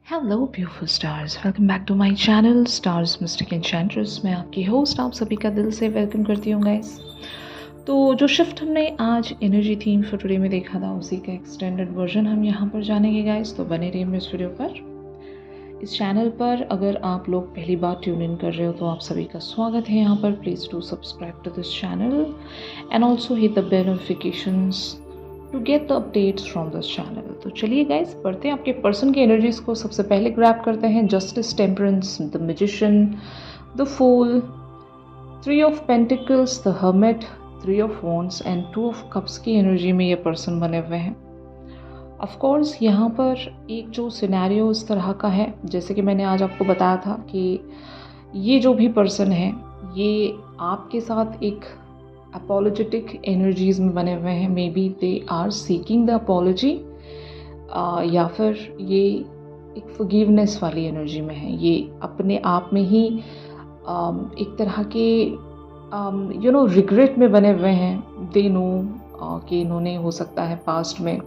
Hello beautiful stars, welcome back to my channel stars mystic enchantress. मैं आपकी host आप सभी का दिल से वेलकम करती हूँ गाइस। तो जो शिफ्ट हमने आज एनर्जी थीम फॉर टुडे में देखा था, उसी का एक्सटेंडेड वर्जन हम यहाँ पर जानेंगे गाइस। तो बने रहिए मेरे इस वीडियो पर। इस चैनल पर अगर आप लोग पहली बार ट्यून इन कर रहे हो तो आप सभी का स्वागत है यहाँ पर। Please do subscribe to this channel and also hit the bell notifications to get the updates from this channel. तो चलिए गाइस, पढ़ते हैं आपके पर्सन की एनर्जीज को। सबसे पहले ग्रैब करते हैं justice, temperance, the magician, the fool, 3 of pentacles, the hermit, 3 of wands and 2 of cups की एनर्जी में ये पर्सन बने हुए हैं। ऑफ कोर्स यहाँ पर एक जो सिनेरियो इस तरह का है, जैसे कि मैंने आज आपको बताया था कि ये जो भी पर्सन है ये आपके साथ एक अपोलोजेटिक एनर्जीज में बने हुए हैं। Maybe they are seeking the apology या फिर ये एक फॉरगिवनेस वाली एनर्जी में है। ये अपने आप में ही एक तरह के रिग्रेट में बने हुए हैं। दे नो कि इन्होंने हो सकता है पास्ट में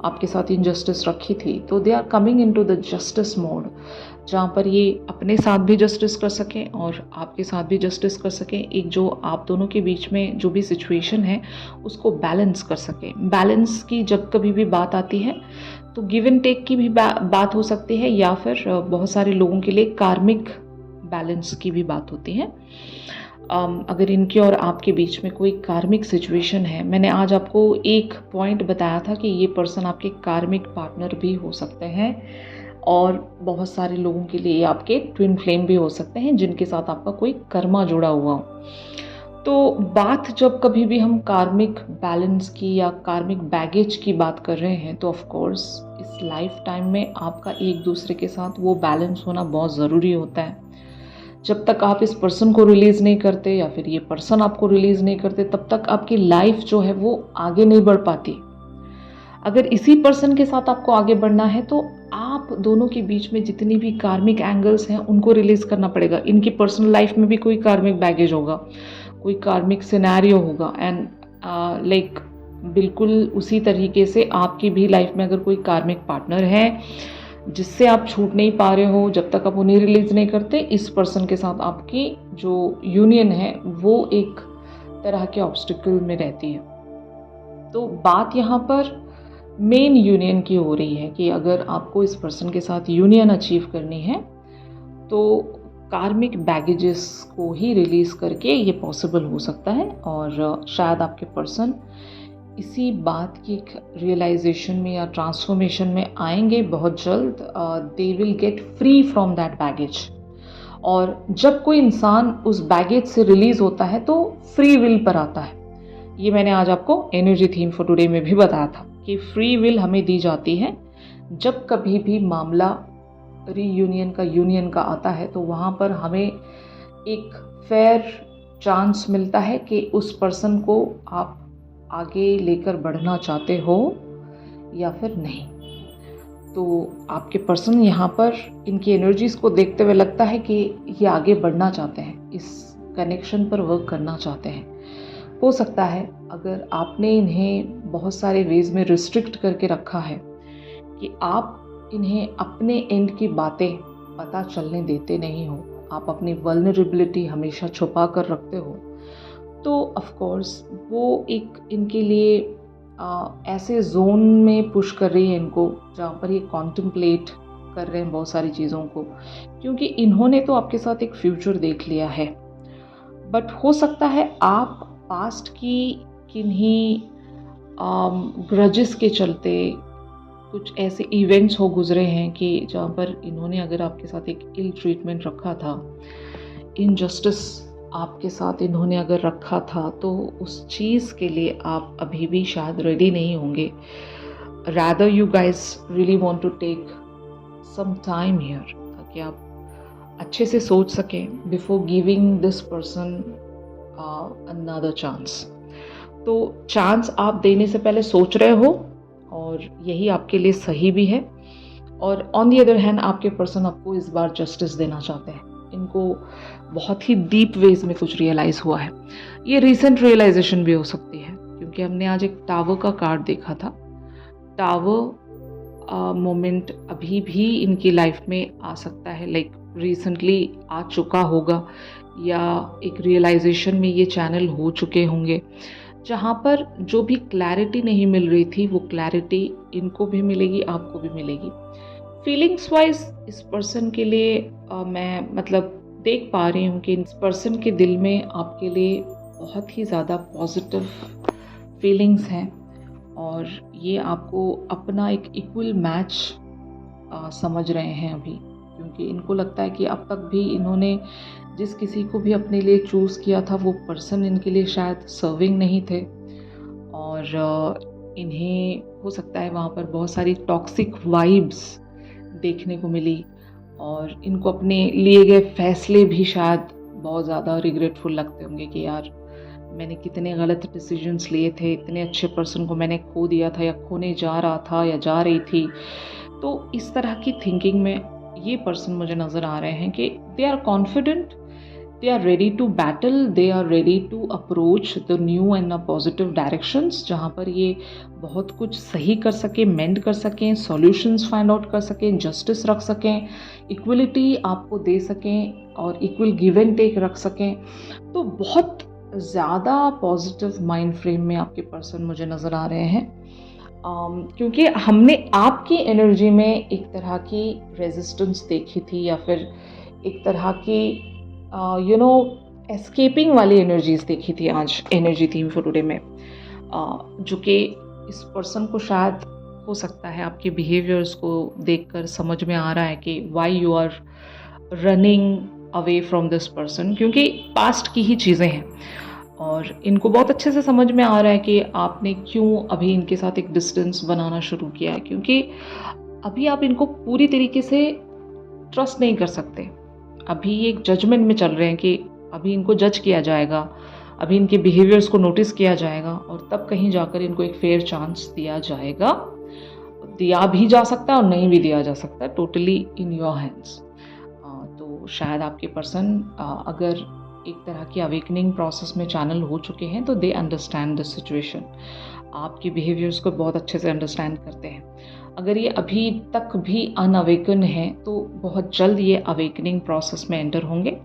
आपके साथ इनजस्टिस रखी थी, तो they are coming into the justice mode, जहाँ पर ये अपने साथ भी जस्टिस कर सकें और आपके साथ भी जस्टिस कर सकें। एक जो आप दोनों के बीच में जो भी सिचुएशन है उसको बैलेंस कर सकें। बैलेंस की जब कभी भी बात आती है तो गिव एंड टेक की भी बात हो सकती है, या फिर बहुत सारे लोगों के लिए कार्मिक बैलेंस की भी बात होती है। अगर इनके और आपके बीच में कोई कार्मिक सिचुएशन है, मैंने आज आपको एक पॉइंट बताया था कि ये पर्सन आपके कार्मिक पार्टनर भी हो सकते हैं और बहुत सारे लोगों के लिए आपके ट्विन फ्लेम भी हो सकते हैं जिनके साथ आपका कोई कर्मा जुड़ा हुआ हो। तो बात जब कभी भी हम कार्मिक बैलेंस की या कार्मिक बैगेज की बात कर रहे हैं तो ऑफ कोर्स इस लाइफ टाइम में आपका एक दूसरे के साथ वो बैलेंस होना बहुत ज़रूरी होता है। जब तक आप इस पर्सन को रिलीज़ नहीं करते या फिर ये पर्सन आपको रिलीज़ नहीं करते, तब तक आपकी लाइफ जो है वो आगे नहीं बढ़ पाती। अगर इसी पर्सन के साथ आपको आगे बढ़ना है तो आप दोनों के बीच में जितनी भी कार्मिक एंगल्स हैं उनको रिलीज़ करना पड़ेगा। इनकी पर्सनल लाइफ में भी कोई कार्मिक बैगेज होगा, कोई कार्मिक सिनेरियो होगा, एंड लाइक बिल्कुल उसी तरीके से आपकी भी लाइफ में अगर कोई कार्मिक पार्टनर है जिससे आप छूट नहीं पा रहे हो, जब तक आप उन्हें रिलीज़ नहीं करते, इस पर्सन के साथ आपकी जो यूनियन है वो एक तरह के ऑब्स्टिकल में रहती है। तो बात यहाँ पर मेन यूनियन की हो रही है कि अगर आपको इस पर्सन के साथ यूनियन अचीव करनी है तो कार्मिक बैगेजेस को ही रिलीज़ करके ये पॉसिबल हो सकता है। और शायद आपके पर्सन इसी बात की एक रियलाइजेशन में या ट्रांसफॉर्मेशन में आएंगे बहुत जल्द। They will get free from that baggage. और जब कोई इंसान उस बैगेज से रिलीज़ होता है तो फ्री विल पर आता है। ये मैंने आज आपको एनर्जी थीम फॉर टुडे में भी बताया था कि फ्री विल हमें दी जाती है जब कभी भी मामला रीयूनियन का, यूनियन का आता है, तो वहाँ पर हमें एक फेयर चांस मिलता है कि उस पर्सन को आप आगे लेकर बढ़ना चाहते हो या फिर नहीं। तो आपके पर्सन यहाँ पर इनकी एनर्जीज़ को देखते हुए लगता है कि ये आगे बढ़ना चाहते हैं, इस कनेक्शन पर वर्क करना चाहते हैं। हो सकता है अगर आपने इन्हें बहुत सारे वेज में रिस्ट्रिक्ट करके रखा है कि आप इन्हें अपने एंड की बातें पता चलने देते नहीं हो, आप अपनी वल्नरेबिलिटी हमेशा छुपा कर रखते हो, तो ऑफ कोर्स वो एक इनके लिए ऐसे जोन में पुश कर रही है इनको, जहाँ पर ये कॉन्टम्पलेट कर रहे हैं बहुत सारी चीज़ों को, क्योंकि इन्होंने तो आपके साथ एक फ्यूचर देख लिया है। बट हो सकता है आप पास्ट की किन्हीं ग्रजेस के चलते कुछ ऐसे इवेंट्स हो गुजरे हैं कि जहाँ पर इन्होंने अगर आपके साथ एक इल ट्रीटमेंट रखा था, इनजस्टिस आपके साथ इन्होंने अगर रखा था, तो उस चीज़ के लिए आप अभी भी शायद रेडी नहीं होंगे। Rather you guys really want to take some time here, ताकि आप अच्छे से सोच सकें before giving this person another chance. तो चांस आप देने से पहले सोच रहे हो और यही आपके लिए सही भी है। और ऑन दी अदर हैंड आपके पर्सन आपको इस बार जस्टिस देना चाहते हैं। इनको बहुत ही डीप वेज में कुछ रियलाइज़ हुआ है। ये रीसेंट रियलाइजेशन भी हो सकती है, क्योंकि हमने आज एक टावर का कार्ड देखा था। टावर मोमेंट अभी भी इनकी लाइफ में आ सकता है, लाइक रिसेंटली आ चुका होगा, या एक रियलाइजेशन में ये चैनल हो चुके होंगे, जहाँ पर जो भी क्लैरिटी नहीं मिल रही थी वो क्लैरिटी इनको भी मिलेगी, आपको भी मिलेगी। फीलिंग्स वाइज इस पर्सन के लिए मैं मतलब देख पा रही हूँ कि इस पर्सन के दिल में आपके लिए बहुत ही ज़्यादा पॉजिटिव फीलिंग्स हैं, और ये आपको अपना एक इक्वल मैच समझ रहे हैं अभी, क्योंकि इनको लगता है कि अब तक भी इन्होंने जिस किसी को भी अपने लिए चूज़ किया था वो पर्सन इनके लिए शायद सर्विंग नहीं थे, और इन्हें हो सकता है वहाँ पर बहुत सारी टॉक्सिक वाइब्स देखने को मिली, और इनको अपने लिए गए फैसले भी शायद बहुत ज़्यादा रिग्रेटफुल लगते होंगे कि यार मैंने कितने गलत डिसीजंस लिए थे, इतने अच्छे पर्सन को मैंने खो दिया था, या खोने जा रहा था, या जा रही थी। तो इस तरह की थिंकिंग में ये पर्सन मुझे नज़र आ रहे हैं कि they are confident, they are ready to battle, they are ready to approach the new and a positive directions, जहाँ पर ये बहुत कुछ सही कर सकें, मेंड कर सकें, सॉल्यूशंस फाइंड आउट कर सकें, जस्टिस रख सकें, इक्वलिटी आपको दे सकें, और इक्वल गिव एंड टेक रख सकें। तो बहुत ज़्यादा पॉजिटिव माइंड फ्रेम में आपके पर्सन मुझे नज़र आ रहे हैं, क्योंकि हमने आपकी एनर्जी में एक तरह की रेजिस्टेंस देखी थी, या फिर एक तरह की एस्केपिंग वाली एनर्जीज देखी थी आज एनर्जी थीम फॉर टुडे में, जो कि इस पर्सन को शायद हो सकता है आपके बिहेवियर्स को देखकर समझ में आ रहा है कि why you are running away from this person, क्योंकि पास्ट की ही चीज़ें हैं, और इनको बहुत अच्छे से समझ में आ रहा है कि आपने क्यों अभी इनके साथ एक डिस्टेंस बनाना शुरू किया है, क्योंकि अभी आप इनको पूरी तरीके से ट्रस्ट नहीं कर सकते। अभी एक जजमेंट में चल रहे हैं कि अभी इनको जज किया जाएगा, अभी इनके बिहेवियर्स को नोटिस किया जाएगा, और तब कहीं जाकर इनको एक फेयर चांस दिया जाएगा। दिया भी जा सकता है और नहीं भी दिया जा सकता है, टोटली इन योर हैंड्स। तो शायद आपके पर्सन अगर एक तरह की अवेकनिंग प्रोसेस में चैनल हो चुके हैं, तो दे अंडरस्टैंड दिस सिचुएशन, आपके बिहेवियर्स को बहुत अच्छे से अंडरस्टैंड करते हैं। अगर ये अभी तक भी अनअवेकन है तो बहुत जल्द ये अवेकनिंग प्रोसेस में एंटर होंगे,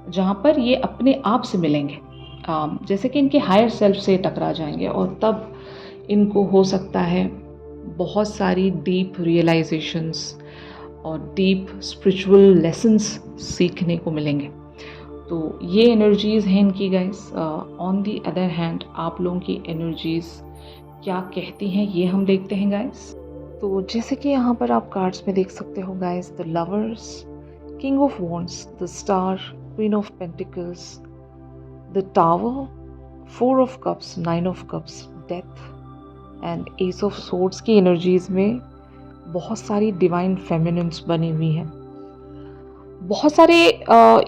जहाँ पर ये अपने आप से मिलेंगे, जैसे कि इनके हायर सेल्फ से टकरा जाएंगे, और तब इनको हो सकता है बहुत सारी डीप रियलाइजेशंस और डीप स्पिरिचुअल लेसन्स सीखने को मिलेंगे। तो ये एनर्जीज़ हैं इनकी guys. On the other hand आप लोगों की एनर्जीज़ क्या कहती हैं ये हम देखते हैं गाइस। तो जैसे कि यहाँ पर आप कार्ड्स में देख सकते हो guys, the lovers, king of wands, the star, queen of pentacles, the tower, four of cups, nine of cups, death and S of swords की एनर्जीज़ में बहुत सारी डिवाइन फेमिनिन्स बनी हुई हैं। बहुत सारे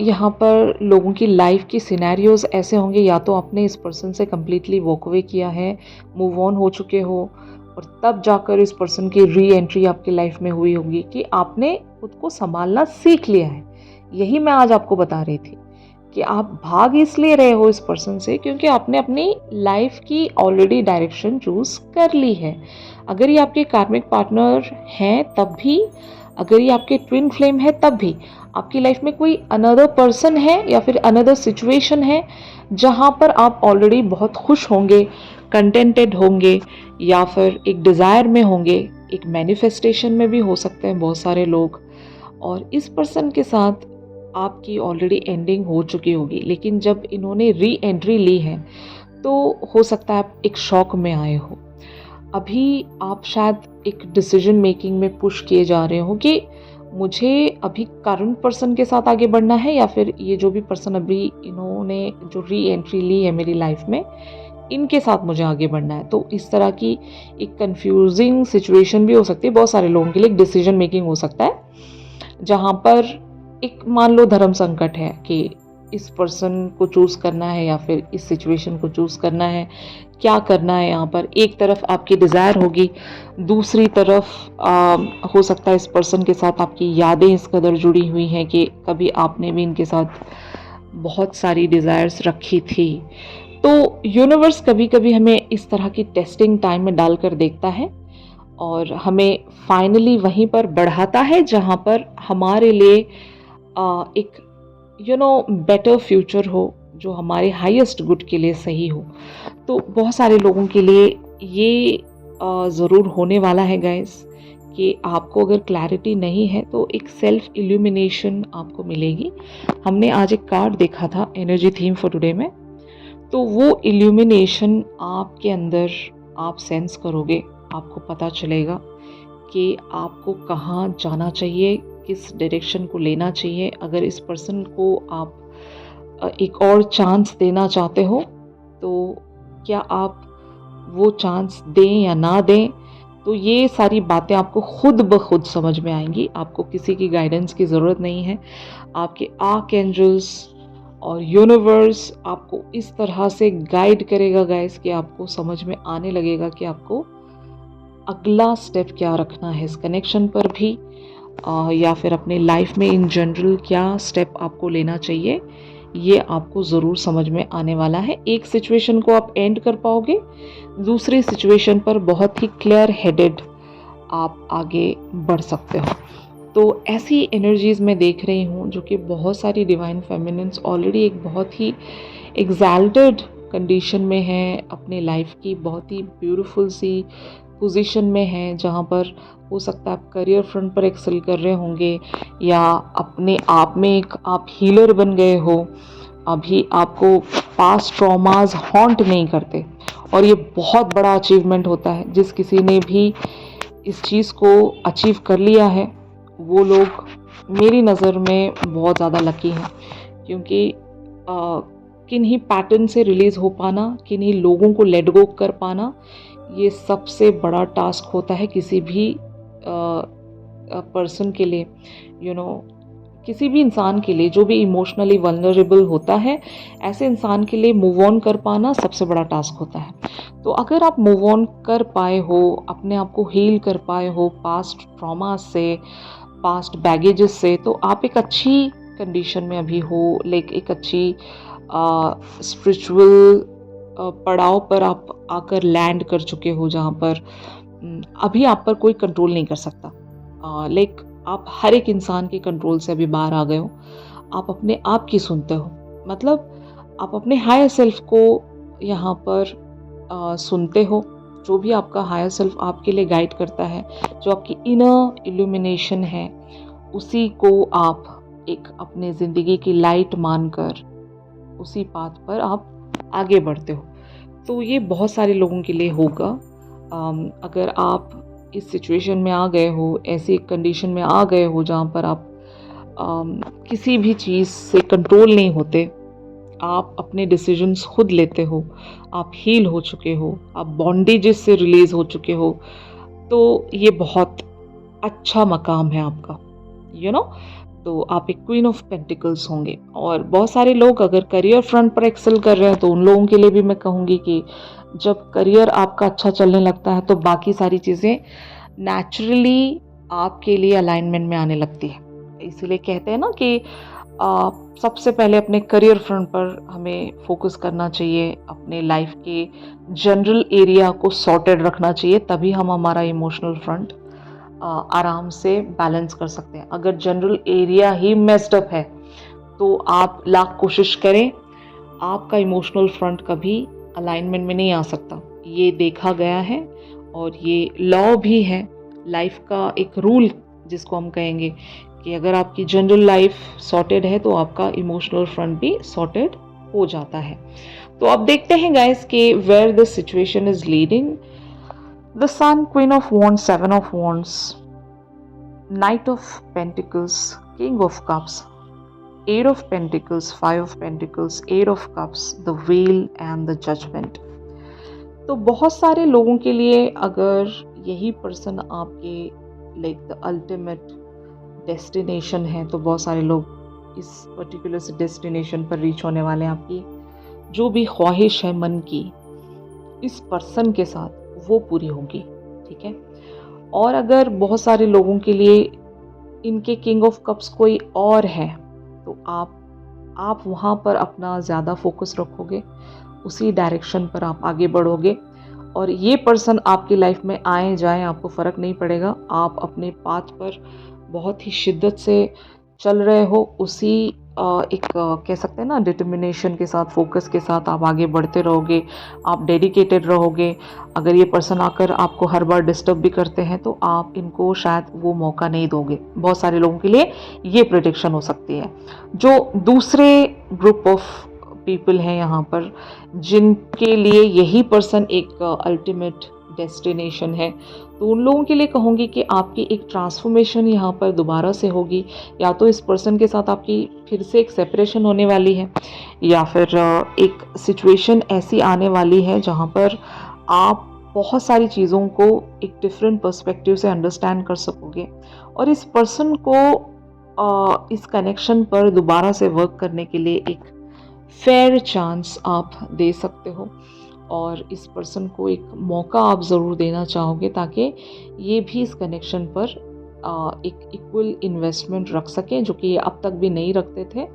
यहाँ पर लोगों की लाइफ की सिनेरियोज ऐसे होंगे, या तो आपने इस पर्सन से कम्प्लीटली वॉक अवे किया है, मूव ऑन हो चुके हो, और तब जाकर इस पर्सन की री एंट्री आपकी लाइफ में हुई होगी कि आपने खुद को संभालना सीख लिया है। यही मैं आज आपको बता रही थी कि आप भाग इसलिए रहे हो इस पर्सन से क्योंकि आपने अपनी लाइफ की ऑलरेडी डायरेक्शन चूज कर ली है। अगर ये आपके कार्मिक पार्टनर हैं तब भी, अगर ये आपके ट्विन फ्लेम है तब भी, आपकी लाइफ में कोई अनदर पर्सन है या फिर अनदर सिचुएशन है जहाँ पर आप ऑलरेडी बहुत खुश होंगे, कंटेंटेड होंगे, या फिर एक डिज़ायर में होंगे, एक मैनिफेस्टेशन में भी हो सकते हैं बहुत सारे लोग। और इस पर्सन के साथ आपकी ऑलरेडी एंडिंग हो चुकी होगी, लेकिन जब इन्होंने री एंट्री ली है तो हो सकता है आप एक शॉक में आए हो। अभी आप शायद एक डिसीजन मेकिंग में पुश किए जा रहे हो कि मुझे अभी करंट पर्सन के साथ आगे बढ़ना है, या फिर ये जो भी पर्सन अभी इन्होंने जो री एंट्री ली है मेरी लाइफ में, इनके साथ मुझे आगे बढ़ना है। तो इस तरह की एक कंफ्यूजिंग सिचुएशन भी हो सकती है बहुत सारे लोगों के लिए। एक डिसीजन मेकिंग हो सकता है जहाँ पर एक मान लो धर्म संकट है कि इस पर्सन को चूज़ करना है या फिर इस सिचुएशन को चूज़ करना है, क्या करना है। यहाँ पर एक तरफ आपकी डिज़ायर होगी, दूसरी तरफ हो सकता है इस पर्सन के साथ आपकी यादें इस कदर जुड़ी हुई हैं कि कभी आपने भी इनके साथ बहुत सारी डिज़ायर्स रखी थी। तो यूनिवर्स कभी कभी हमें इस तरह की टेस्टिंग टाइम में डालकर देखता है और हमें फाइनली वहीं पर बढ़ाता है जहाँ पर हमारे लिए एक बेटर फ्यूचर हो, जो हमारे हाईएस्ट गुड के लिए सही हो। तो बहुत सारे लोगों के लिए ये ज़रूर होने वाला है गाइस, कि आपको अगर क्लैरिटी नहीं है तो एक सेल्फ इल्यूमिनेशन आपको मिलेगी। हमने आज एक कार्ड देखा था एनर्जी थीम फॉर टुडे में, तो वो इल्यूमिनेशन आपके अंदर आप सेंस करोगे, आपको पता चलेगा कि आपको कहाँ जाना चाहिए, किस डायरेक्शन को लेना चाहिए। अगर इस पर्सन को आप एक और चांस देना चाहते हो तो क्या आप वो चांस दें या ना दें, तो ये सारी बातें आपको खुद ब खुद समझ में आएंगी। आपको किसी की गाइडेंस की ज़रूरत नहीं है। आपके आर्क एंजल्स और यूनिवर्स आपको इस तरह से गाइड करेगा गाइस कि आपको समझ में आने लगेगा कि आपको अगला स्टेप क्या रखना है इस कनेक्शन पर भी, या फिर अपने लाइफ में इन जनरल क्या स्टेप आपको लेना चाहिए। ये आपको ज़रूर समझ में आने वाला है। एक सिचुएशन को आप एंड कर पाओगे, दूसरी सिचुएशन पर बहुत ही क्लियर हेडेड आप आगे बढ़ सकते हो। तो ऐसी एनर्जीज़ मैं देख रही हूँ जो कि बहुत सारी डिवाइन फेमिनिन्स ऑलरेडी एक बहुत ही एग्जैल्टेड कंडीशन में हैं, अपने लाइफ की बहुत ही ब्यूटीफुल सी पोजीशन में हैं, जहाँ पर हो सकता है आप करियर फ्रंट पर एक्सेल कर रहे होंगे, या अपने आप में एक आप हीलर बन गए हो। अभी आपको पास्ट ट्रॉमास हॉन्ट नहीं करते, और ये बहुत बड़ा अचीवमेंट होता है। जिस किसी ने भी इस चीज़ को अचीव कर लिया है वो लोग मेरी नज़र में बहुत ज़्यादा लकी हैं, क्योंकि किन्हीं पैटर्न से रिलीज़ हो पाना, किन्हीं लोगों को लेट गो कर पाना, ये सबसे बड़ा टास्क होता है किसी भी पर्सन के लिए, किसी भी इंसान के लिए जो भी इमोशनली वल्नरेबल होता है, ऐसे इंसान के लिए मूव ऑन कर पाना सबसे बड़ा टास्क होता है। तो अगर आप मूव ऑन कर पाए हो, अपने आप को हील कर पाए हो पास्ट ट्रॉमा से, पास्ट बैगेजेस से, तो आप एक अच्छी कंडीशन में अभी हो, लाइक एक अच्छी स्पिरिचुअल पड़ाव पर आप आकर लैंड कर चुके हो, जहाँ पर अभी आप पर कोई कंट्रोल नहीं कर सकता। लाइक आप हर एक इंसान के कंट्रोल से अभी बाहर आ गए हो। आप अपने आप की सुनते हो, मतलब आप अपने हायर सेल्फ को यहाँ पर सुनते हो। जो भी आपका हायर सेल्फ आपके लिए गाइड करता है, जो आपकी इनर इल्यूमिनेशन है, उसी को आप एक अपने ज़िंदगी की लाइट मानकर उसी पाथ पर आप आगे बढ़ते हो। तो ये बहुत सारे लोगों के लिए होगा। अगर आप इस सिचुएशन में आ गए हो, ऐसी कंडीशन में आ गए हो जहाँ पर आप किसी भी चीज़ से कंट्रोल नहीं होते, आप अपने डिसीजंस खुद लेते हो, आप हील हो चुके हो, आप बॉन्डेजेस से रिलीज़ हो चुके हो, तो ये बहुत अच्छा मकाम है आपका, तो आप एक क्वीन ऑफ पेंटिकल्स होंगे। और बहुत सारे लोग अगर करियर फ्रंट पर एक्सेल कर रहे हैं, तो उन लोगों के लिए भी मैं कहूँगी कि जब करियर आपका अच्छा चलने लगता है तो बाकी सारी चीज़ें नेचुरली आपके लिए अलाइनमेंट में आने लगती है। इसीलिए कहते हैं ना कि सबसे पहले अपने करियर फ्रंट पर हमें फोकस करना चाहिए, अपने लाइफ के जनरल एरिया को सॉर्टेड रखना चाहिए, तभी हम हमारा इमोशनल फ्रंट आराम से बैलेंस कर सकते हैं। अगर जनरल एरिया ही मेस्ड अप है तो आप लाख कोशिश करें, आपका इमोशनल फ्रंट कभी अलाइनमेंट में नहीं आ सकता। ये देखा गया है और ये लॉ भी है, लाइफ का एक रूल जिसको हम कहेंगे कि अगर आपकी जनरल लाइफ सॉर्टेड है तो आपका इमोशनल फ्रंट भी सॉर्टेड हो जाता है। तो अब देखते हैं गाइस कि where this situation is leading. The Sun, Queen of Wands, Seven of Wands, Knight of Pentacles, King of Cups, Eight of Pentacles, Five of Pentacles, Eight of Cups, the Wheel and the Judgment। तो बहुत सारे लोगों के लिए अगर यही person आपके like the ultimate destination है, तो बहुत सारे लोग इस पर्टिकुलर से डेस्टिनेशन पर रीच होने वाले हैं। आपकी जो भी ख्वाहिश है मन की इस पर्सन के साथ, वो पूरी होगी, ठीक है। और अगर बहुत सारे लोगों के लिए इनके किंग ऑफ कप्स कोई और है, तो आप वहाँ पर अपना ज़्यादा फोकस रखोगे, उसी डायरेक्शन पर आप आगे बढ़ोगे। और ये पर्सन आपकी लाइफ में आए जाएं आपको फ़र्क नहीं पड़ेगा। आप अपने पाथ पर बहुत ही शिद्दत से चल रहे हो, उसी एक कह सकते हैं ना डिटर्मिनेशन के साथ, फोकस के साथ आप आगे बढ़ते रहोगे, आप डेडिकेटेड रहोगे। अगर ये पर्सन आकर आपको हर बार डिस्टर्ब भी करते हैं तो आप इनको शायद वो मौका नहीं दोगे। बहुत सारे लोगों के लिए ये प्रेडिक्शन हो सकती है। जो दूसरे ग्रुप ऑफ पीपल हैं यहाँ पर, जिनके लिए यही पर्सन एक अल्टीमेट डेस्टिनेशन है, तो उन लोगों के लिए कहूँगी कि आपकी एक ट्रांसफॉर्मेशन यहाँ पर दोबारा से होगी। या तो इस पर्सन के साथ आपकी फिर से एक सेपरेशन होने वाली है, या फिर एक सिचुएशन ऐसी आने वाली है जहाँ पर आप बहुत सारी चीज़ों को एक डिफरेंट पर्सपेक्टिव से अंडरस्टैंड कर सकोगे, और इस पर्सन को इस कनेक्शन पर दोबारा से वर्क करने के लिए एक फेयर चांस आप दे सकते हो। और इस पर्सन को एक मौका आप ज़रूर देना चाहोगे ताकि ये भी इस कनेक्शन पर एक इक्वल इन्वेस्टमेंट रख सकें, जो कि ये अब तक भी नहीं रखते थे।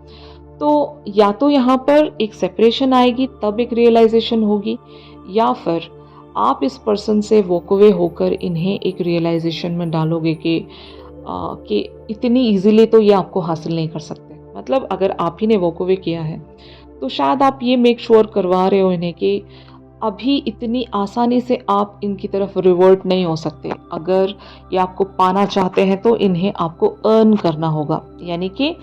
तो या तो यहाँ पर एक सेपरेशन आएगी तब एक रियलाइजेशन होगी, या फिर आप इस पर्सन से वॉक अवे होकर इन्हें एक रियलाइजेशन में डालोगे कि इतनी इजीली तो ये आपको हासिल नहीं कर सकते। मतलब अगर आप ही ने वॉक अवे किया है तो शायद आप ये मेक श्योर करवा रहे हो इन्हें कि अभी इतनी आसानी से आप इनकी तरफ रिवर्ट नहीं हो सकते। अगर ये आपको पाना चाहते हैं तो इन्हें आपको अर्न करना होगा, यानी कि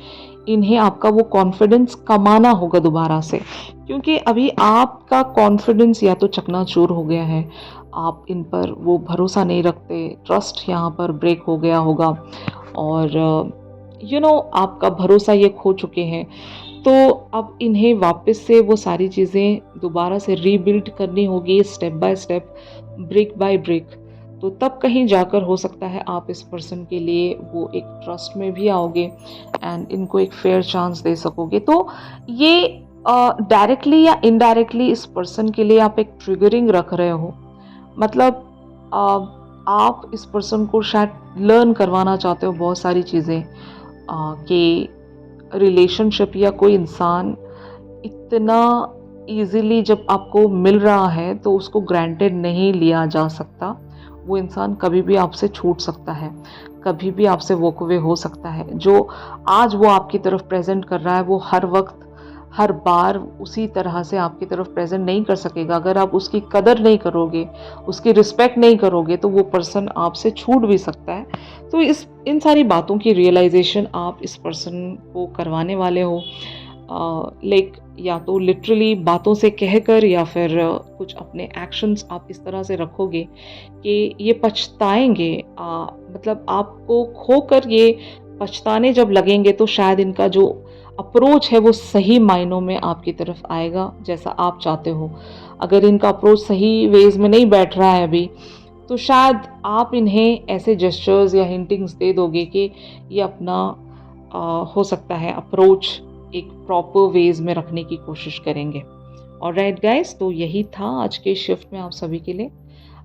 इन्हें आपका वो कॉन्फिडेंस कमाना होगा दोबारा से, क्योंकि अभी आपका कॉन्फिडेंस या तो चकनाचूर हो गया है, आप इन पर वो भरोसा नहीं रखते, ट्रस्ट यहाँ पर ब्रेक हो गया होगा, और आपका भरोसा ये खो चुके हैं। तो अब इन्हें वापस से वो सारी चीज़ें दोबारा से रीबिल्ड करनी होगी, step by step, brick by brick. तो तब कहीं जाकर हो सकता है आप इस पर्सन के लिए वो एक ट्रस्ट में भी आओगे एंड इनको एक फेयर चांस दे सकोगे। तो ये डायरेक्टली या इनडायरेक्टली इस पर्सन के लिए आप एक ट्रिगरिंग रख रहे हो। मतलब आप इस पर्सन को शायद लर्न करवाना चाहते हो बहुत सारी चीज़ें, कि रिलेशनशिप या कोई इंसान इतना इजीली जब आपको मिल रहा है तो उसको ग्रांटेड नहीं लिया जा सकता। वो इंसान कभी भी आपसे छूट सकता है, कभी भी आपसे वॉक अवे हो सकता है। जो आज वो आपकी तरफ प्रेजेंट कर रहा है वो हर वक्त हर बार उसी तरह से आपकी तरफ प्रेजेंट नहीं कर सकेगा। अगर आप उसकी कदर नहीं करोगे, उसकी रिस्पेक्ट नहीं करोगे, तो वो पर्सन आपसे छूट भी सकता है। तो इन सारी बातों की रियलाइजेशन आप इस पर्सन को करवाने वाले हो, या तो लिटरली बातों से कहकर, या फिर कुछ अपने एक्शंस आप इस तरह से रखोगे कि ये पछताएंगे। मतलब आपको खोकर ये पछताने जब लगेंगे तो शायद इनका जो अप्रोच है वो सही मायनों में आपकी तरफ आएगा जैसा आप चाहते हो। अगर इनका अप्रोच सही वेज में नहीं बैठ रहा है अभी, तो शायद आप इन्हें ऐसे जेस्चर्स या हिंटिंग्स दे दोगे कि ये अपना हो सकता है अप्रोच एक प्रॉपर वेज में रखने की कोशिश करेंगे। ऑलराइट गाइस, तो यही था आज के शिफ्ट में आप सभी के लिए।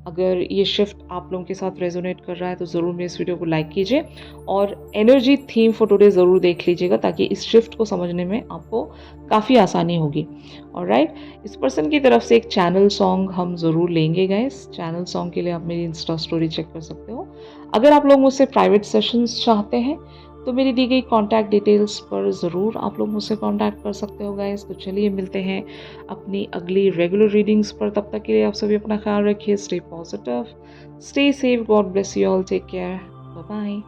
अगर ये शिफ्ट आप लोगों के साथ रेजोनेट कर रहा है तो ज़रूर मेरे इस वीडियो को लाइक कीजिए, और एनर्जी थीम फॉर टुडे ज़रूर देख लीजिएगा ताकि इस शिफ्ट को समझने में आपको काफ़ी आसानी होगी। ऑलराइट, इस पर्सन की तरफ से एक चैनल सॉन्ग हम ज़रूर लेंगे गाइस। चैनल सॉन्ग के लिए आप मेरी इंस्टा स्टोरी चेक कर सकते हो। अगर आप लोग मुझसे प्राइवेट सेशंस चाहते हैं तो मेरी दी गई कॉन्टैक्ट डिटेल्स पर ज़रूर आप लोग मुझसे कॉन्टैक्ट कर सकते हो गाइस। तो चलिए मिलते हैं अपनी अगली रेगुलर रीडिंग्स पर। तब तक के लिए आप सभी अपना ख्याल रखिए। Stay positive, stay safe, God bless you all, take care, bye bye.